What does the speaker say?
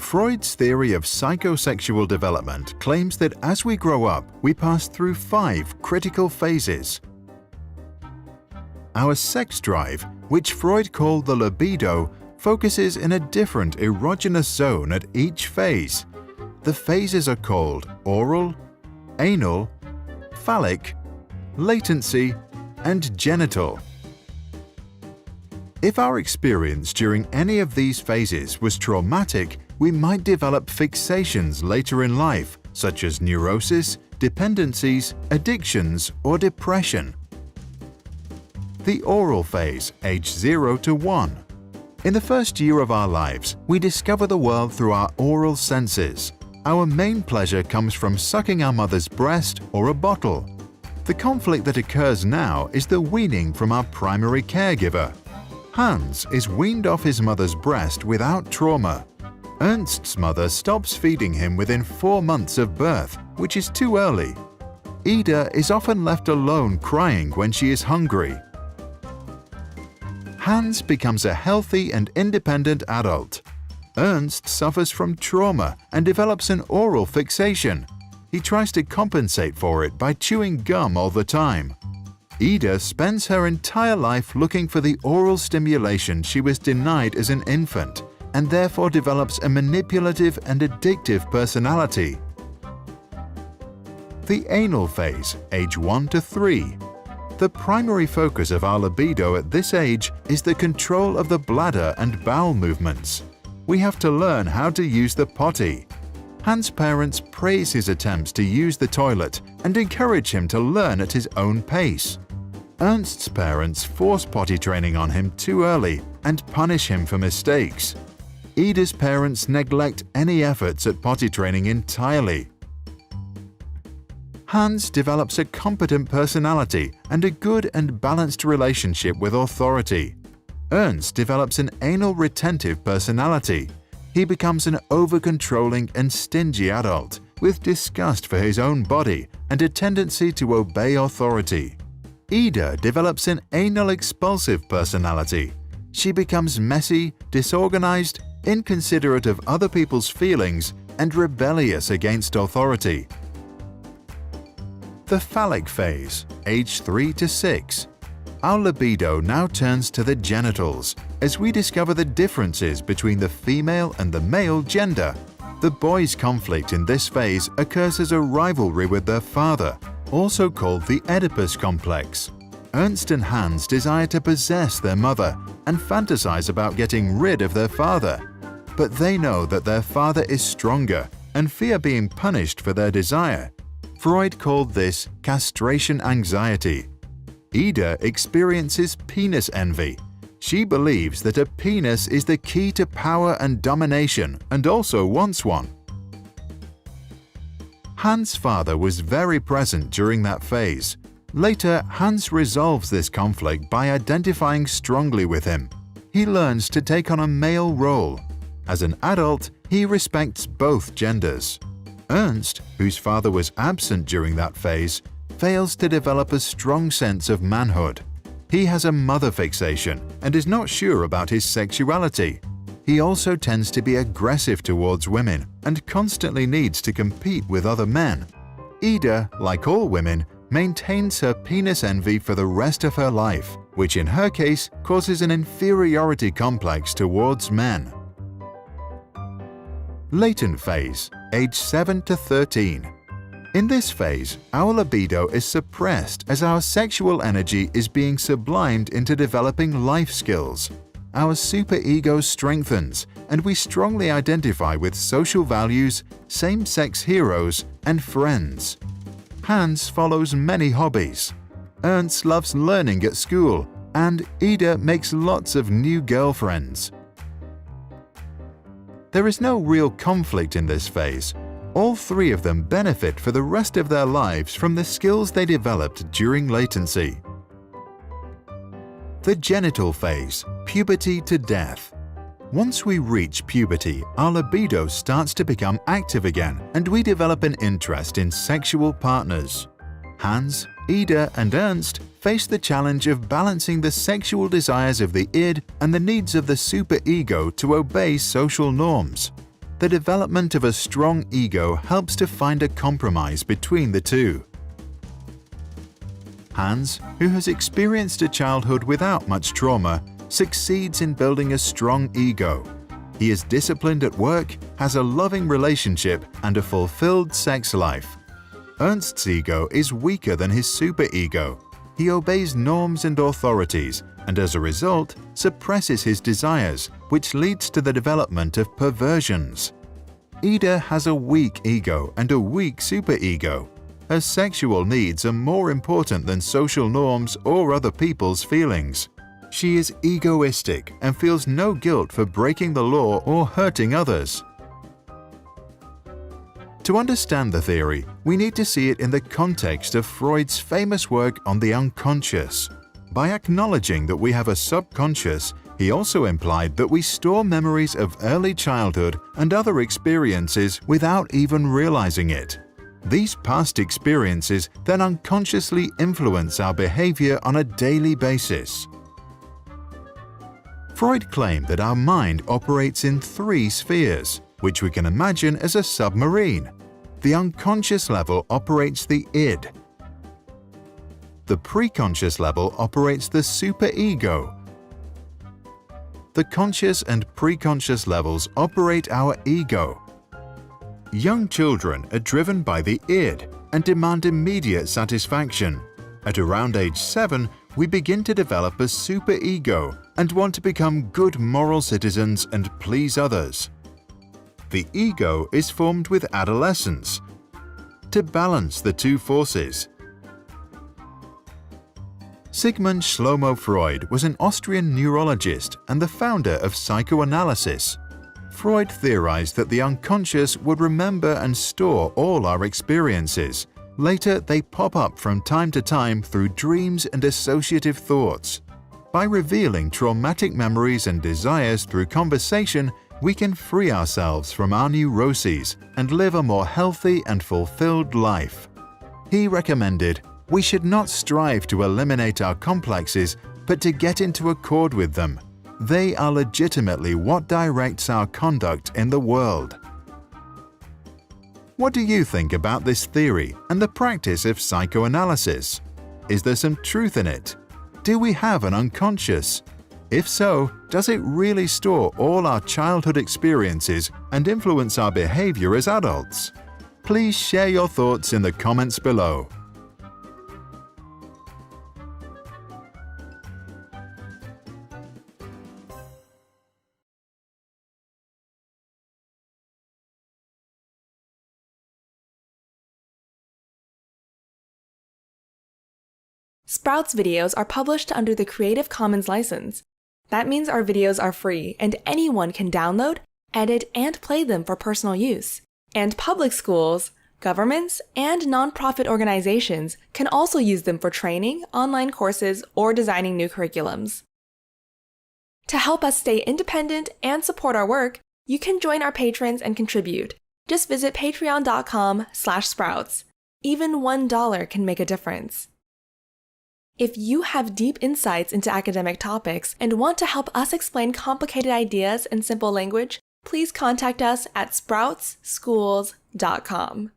Freud's theory of psychosexual development claims that as we grow up, we pass through 5 critical phases. Our sex drive, which Freud called the libido, focuses in a different erogenous zone at each phase. The phases are called oral, anal, phallic, latency, and genital. If our experience during any of these phases was traumatic, we might develop fixations later in life, such as neurosis, dependencies, addictions, or depression. The oral phase, age 0 to 1. In the first year of our lives, we discover the world through our oral senses. Our main pleasure comes from sucking our mother's breast or a bottle. The conflict that occurs now is the weaning from our primary caregiver. Hans is weaned off his mother's breast without trauma. Ernst's mother stops feeding him within 4 months of birth, which is too early. Ida is often left alone crying when she is hungry. Hans becomes a healthy and independent adult. Ernst suffers from trauma and develops an oral fixation. He tries to compensate for it by chewing gum all the time. Ida spends her entire life looking for the oral stimulation she was denied as an infant, and therefore develops a manipulative and addictive personality. The anal phase, age 1 to 3. The primary focus of our libido at this age is the control of the bladder and bowel movements. We have to learn how to use the potty. Hans' parents praise his attempts to use the toilet and encourage him to learn at his own pace. Ernst's parents force potty training on him too early and punish him for mistakes. Ida's parents neglect any efforts at potty training entirely. Hans develops a competent personality and a good and balanced relationship with authority. Ernst develops an anal retentive personality. He becomes an over-controlling and stingy adult with disgust for his own body and a tendency to obey authority. Ida develops an anal expulsive personality. She becomes messy, disorganized, inconsiderate of other people's feelings, and rebellious against authority. The phallic phase, age 3 to 6. Our libido now turns to the genitals as we discover the differences between the female and the male gender. The boys' conflict in this phase occurs as a rivalry with their father, also called the Oedipus complex. Ernst and Hans desire to possess their mother and fantasize about getting rid of their father. But they know that their father is stronger and fear being punished for their desire. Freud called this castration anxiety. Ida experiences penis envy. She believes that a penis is the key to power and domination and also wants one. Hans' father was very present during that phase. Later, Hans resolves this conflict by identifying strongly with him. He learns to take on a male role. As an adult, he respects both genders. Ernst, whose father was absent during that phase, fails to develop a strong sense of manhood. He has a mother fixation and is not sure about his sexuality. He also tends to be aggressive towards women and constantly needs to compete with other men. Ida, like all women, maintains her penis envy for the rest of her life, which in her case causes an inferiority complex towards men. Latent phase, age 7 to 13. In this phase, our libido is suppressed as our sexual energy is being sublimed into developing life skills. Our superego strengthens, and we strongly identify with social values, same-sex heroes, and friends. Hans follows many hobbies. Ernst loves learning at school, and Ida makes lots of new girlfriends. There is no real conflict in this phase. All 3 of them benefit for the rest of their lives from the skills they developed during latency. The genital phase, puberty to death. Once we reach puberty, our libido starts to become active again and we develop an interest in sexual partners. Hans, Ida, and Ernst face the challenge of balancing the sexual desires of the id and the needs of the superego to obey social norms. The development of a strong ego helps to find a compromise between the two. Hans, who has experienced a childhood without much trauma, succeeds in building a strong ego. He is disciplined at work, has a loving relationship, and a fulfilled sex life. Ernst's ego is weaker than his superego. He obeys norms and authorities, and as a result, suppresses his desires, which leads to the development of perversions. Ida has a weak ego and a weak superego. Her sexual needs are more important than social norms or other people's feelings. She is egoistic and feels no guilt for breaking the law or hurting others. To understand the theory, we need to see it in the context of Freud's famous work on the unconscious. By acknowledging that we have a subconscious, he also implied that we store memories of early childhood and other experiences without even realizing it. These past experiences then unconsciously influence our behavior on a daily basis. Freud claimed that our mind operates in 3 spheres, which we can imagine as a submarine. The unconscious level operates the id. The preconscious level operates the superego. The conscious and preconscious levels operate our ego. Young children are driven by the id and demand immediate satisfaction. At around age 7, we begin to develop a superego and want to become good moral citizens and please others. The ego is formed with adolescence to balance the two forces. Sigmund Freud was an Austrian neurologist and the founder of psychoanalysis. Freud theorized that the unconscious would remember and store all our experiences. Later, they pop up from time to time through dreams and associative thoughts. By revealing traumatic memories and desires through conversation, we can free ourselves from our neuroses and live a more healthy and fulfilled life. He recommended, we should not strive to eliminate our complexes, but to get into accord with them. They are legitimately what directs our conduct in the world. What do you think about this theory and the practice of psychoanalysis? Is there some truth in it? Do we have an unconscious? If so, does it really store all our childhood experiences and influence our behavior as adults? Please share your thoughts in the comments below. Sprouts videos are published under the Creative Commons license. That means our videos are free and anyone can download, edit, and play them for personal use. And public schools, governments, and nonprofit organizations can also use them for training, online courses, or designing new curriculums. To help us stay independent and support our work, you can join our patrons and contribute. Just visit patreon.com/sprouts. Even $1 can make a difference. If you have deep insights into academic topics and want to help us explain complicated ideas in simple language, please contact us at sproutsschools.com.